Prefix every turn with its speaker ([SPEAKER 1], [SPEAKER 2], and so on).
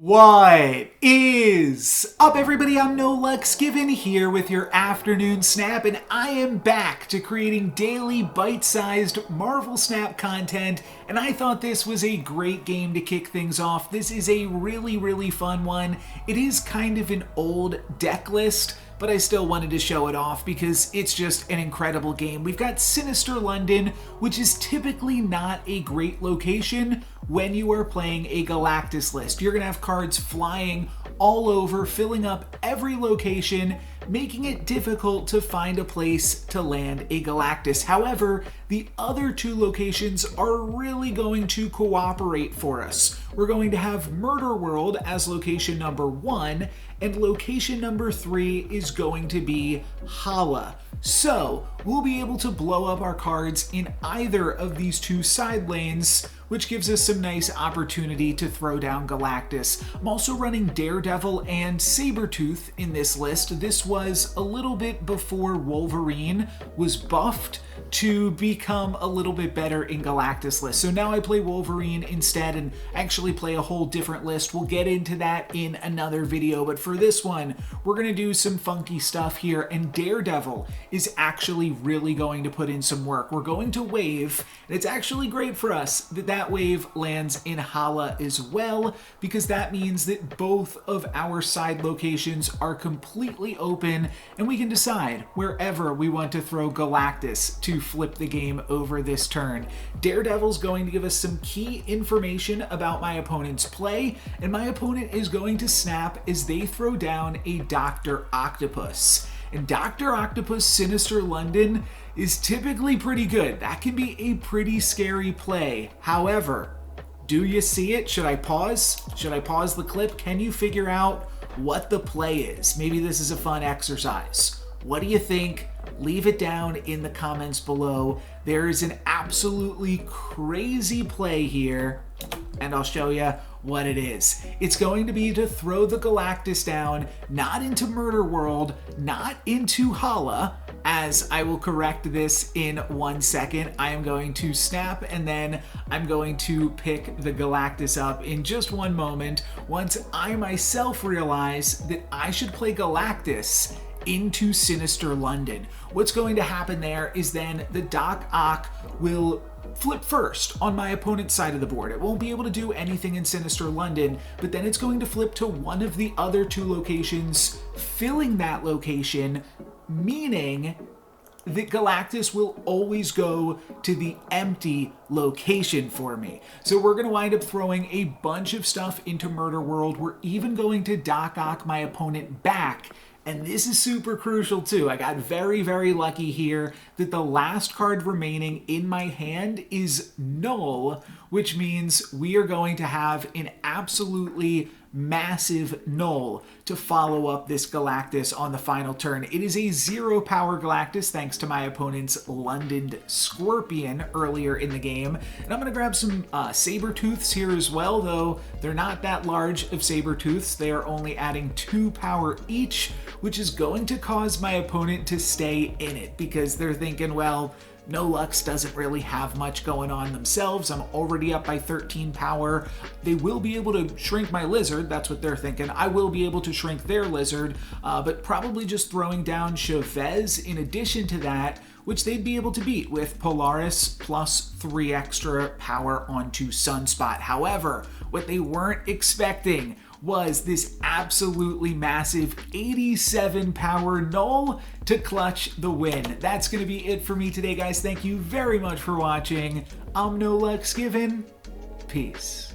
[SPEAKER 1] What is up, everybody? I'm No Lux Given here with your afternoon snap, and I am back to creating daily bite-sized Marvel Snap content, and I thought this was a great game to kick things off. This is a really fun one. It is kind of an old deck list, but I still wanted to show it off because it's just an incredible game. We've got Sinister London, which is typically not a great location when you are playing a Galactus list. You're gonna have cards flying all over, filling up every location, making it difficult to find a place to land a Galactus. However, the other two locations are really going to cooperate for us. We're going to have Murder World as location number 1, and location number 3 is going to be Hala. So, we'll be able to blow up our cards in either of these two side lanes, which gives us some nice opportunity to throw down Galactus. I'm also running Daredevil and Sabretooth in this list. This was a little bit before Wolverine was buffed to become a little bit better in Galactus list. So now I play Wolverine instead and actually play a whole different list. We'll get into that in another video, but for this one, we're gonna do some funky stuff here, and Daredevil is actually really going to put in some work. We're going to wave, and it's actually great for us that that wave lands in Hala as well, because that means that both of our side locations are completely open, and we can decide wherever we want to throw Galactus to flip the game over this turn. Daredevil's going to give us some key information about my opponent's play, and my opponent is going to snap as they throw down a Dr. Octopus. And Dr. Octopus Sinister London is typically pretty good. That can be a pretty scary play. However, do you see it? Should I pause? Should I pause the clip? Can you figure out what the play is? Maybe this is a fun exercise. What do you think? Leave it down in the comments below. There is an absolutely crazy play here, and I'll show you what it is. It's going to be to throw the Galactus down, not into Murder World, not into Hala, as I will correct this in 1 second. I am going to snap, and then I'm going to pick the Galactus up in just one moment once I myself realize that I should play Galactus into Sinister London. What's going to happen there is then the Doc Ock will flip first on my opponent's side of the board. It won't be able to do anything in Sinister London, but then it's going to flip to one of the other two locations, filling that location, meaning that Galactus will always go to the empty location for me. So we're going to wind up throwing a bunch of stuff into Murder World. We're even going to Doc Ock my opponent back. And this is super crucial too. I got very lucky here that the last card remaining in my hand is null, which means we are going to have an absolutely massive null to follow up this Galactus on the final turn. It is a 0 power Galactus thanks to my opponent's London Scorpion earlier in the game. And I'm going to grab some Sabretooths here as well, though they're not that large of Sabretooths. They are only adding 2 power each, which is going to cause my opponent to stay in it because they're thinking, well, No Lux doesn't really have much going on themselves. I'm already up by 13 power. They will be able to shrink my lizard. That's what they're thinking. I will be able to shrink their lizard, but probably just throwing down Chavez in addition to that, which they'd be able to beat with Polaris plus 3 extra power onto Sunspot. However, what they weren't expecting was this absolutely massive 87 power null to clutch the win. That's going to be it for me today, guys. Thank you very much for watching. I'm No Lux Given. Peace.